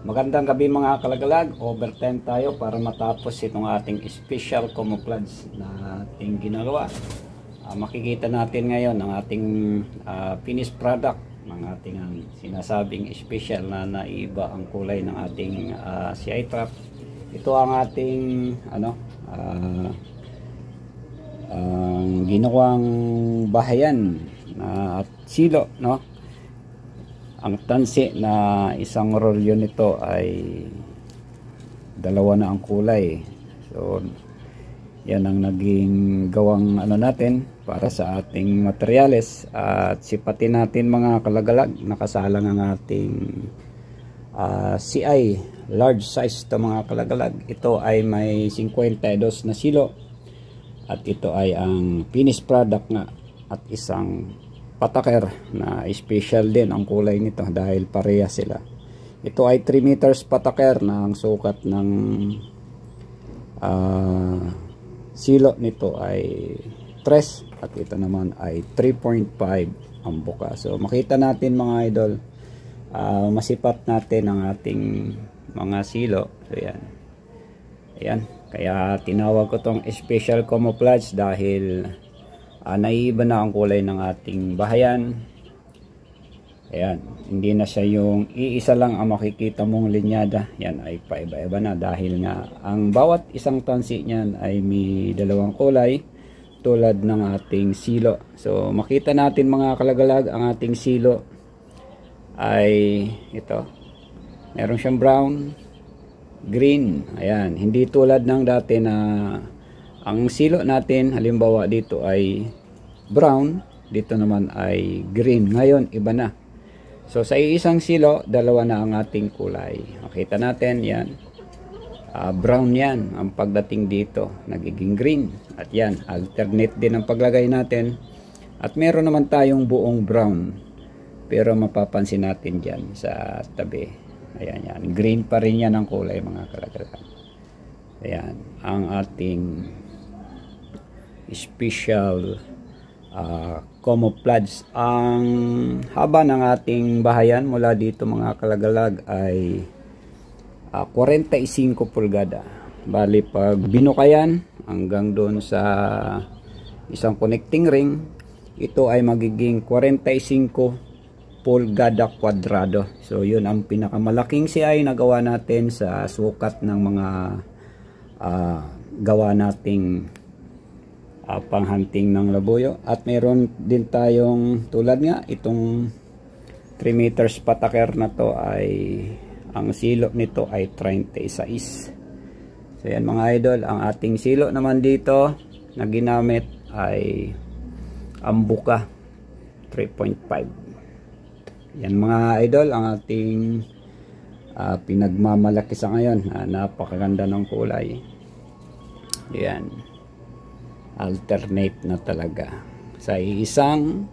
Magandang gabi mga kalagalag. Overtime tayo para matapos itong ating special camouflage na ating ginagawa. Makikita natin ngayon ang ating finished product ng ating sinasabing special na naiba ang kulay ng ating CI trap. Ito ang ating ginawang bahayan at silo, no? Ang tansi na isang rolyo nito ay dalawa na ang kulay. So yan ang naging gawang natin para sa ating materyales. At sipatin natin mga kalagalag, nakasalang ang ating CI large size to mga kalagalag. Ito ay may 52 na silo at ito ay ang finished product nga at isang pataker na special din ang kulay nito dahil pareha sila. Ito ay 3 meters pataker na ang sukat ng silo nito ay 3 at ito naman ay 3.5 ang buka. So makita natin mga idol, masipat natin ang ating mga silo. So ayan, kaya tinawag ko tong special camouflage dahil naiiba na ang kulay ng ating bahayan. Ayan, hindi na siya yung iisa lang ang makikita mong linyada. Yan ay paiba-iba na dahil nga ang bawat isang tansi niyan ay may dalawang kulay tulad ng ating silo. So makita natin mga kalagalag, ang ating silo ay ito. Meron siyang brown, green. Ayan, hindi tulad ng dati na ang silo natin halimbawa dito ay brown, dito naman ay green. Ngayon iba na. So sa isang silo, dalawa na ang ating kulay. Makita natin yan, brown yan ang pagdating dito, nagiging green. At yan, alternate din ang paglagay natin. At meron naman tayong buong brown, pero mapapansin natin dyan sa tabi. Ayan, yan, green pa rin yan ang kulay mga kalagalan. Ayan, ang ating special camouflage. Ang haba ng ating bahayan mula dito mga kalagalag ay 45 pulgada. Bali pag binukayan hanggang doon sa isang connecting ring, ito ay magiging 45 pulgada kwadrado. So yun ang pinakamalaking CI na gawa natin sa sukat ng mga gawa nating panghunting ng labuyo. At meron din tayong tulad nga itong 3 meters pataker na to ay ang silo nito ay 36. So yan mga idol, ang ating silo naman dito na ginamit ay ang buka 3.5. yan mga idol ang ating pinagmamalaki sa ngayon. Napakaganda ng kulay. Yan, alternate na talaga sa isang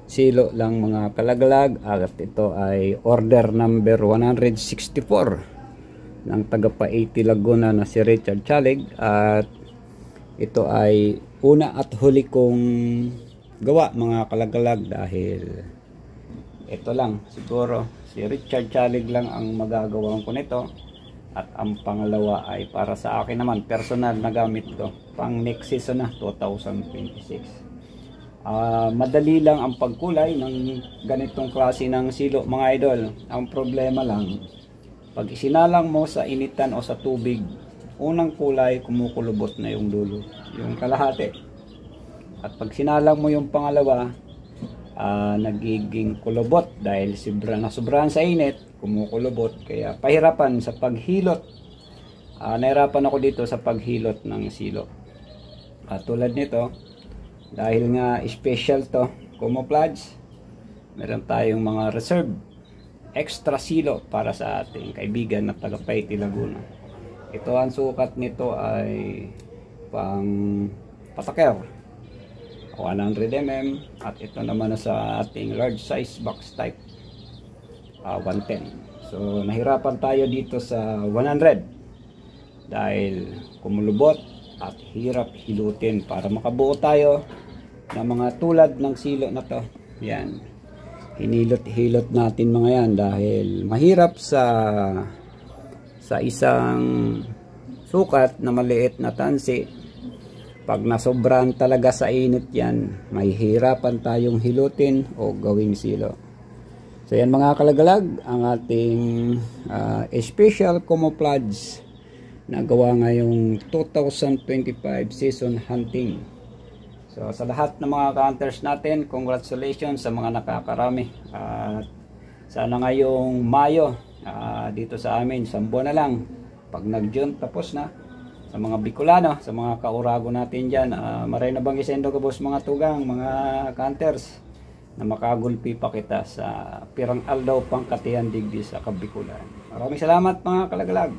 silo lang mga kalagalag. At ito ay order number 164 ng taga Paiti Laguna na si Richard Chalig. At ito ay una at huli kong gawa mga kalagalag dahil ito lang siguro si Richard Chalig lang ang magagawa ko nito. At ang pangalawa ay para sa akin naman, personal na gamit ko pang next season na 2026. Madali lang ang pagkulay ng ganitong klase ng silo mga idol. Ang problema lang, pag isinalang mo sa initan o sa tubig, unang kulay kumukulubot na yung dulo, yung kalahati. At pag sinalang mo yung pangalawa, nagiging kulubot dahil sobrahan sa init, kumukulubot. Kaya pahirapan sa paghilot. Nahirapan ako dito sa paghilot ng silo. Tulad nito, dahil nga special to camouflage, meron tayong mga reserve extra silo para sa ating kaibigan na taga Paiti Laguna. Ito ang sukat nito ay pang pataker 100 mm at ito naman na sa ating large size box type 110. So nahirapan tayo dito sa 100 dahil kumulubot at hirap hilutin para makabuo tayo ng mga tulad ng silo na to. Yan, hinilot-hilot natin mga yan dahil mahirap sa isang sukat na maliit na tansi. Pag nasobran talaga sa init yan, may hirapan tayong hilutin o gawing silo. So yan mga kalagalag, ang ating special camouflage na gawa ngayong 2025 season hunting. So sa lahat ng mga hunters natin, congratulations sa mga nakakarami. At sana ngayong Mayo, dito sa amin, 1 buwan na lang. Pag nag-June, tapos na. Sa mga Bicolano, sa mga kaurago natin dyan, maray na bang isendo ka boss mga tugang, mga hunters, na makagulpi pa kita sa Pirang Aldaw Pangkatihan digdi sa Kabikulan. Maraming salamat mga kalagalag.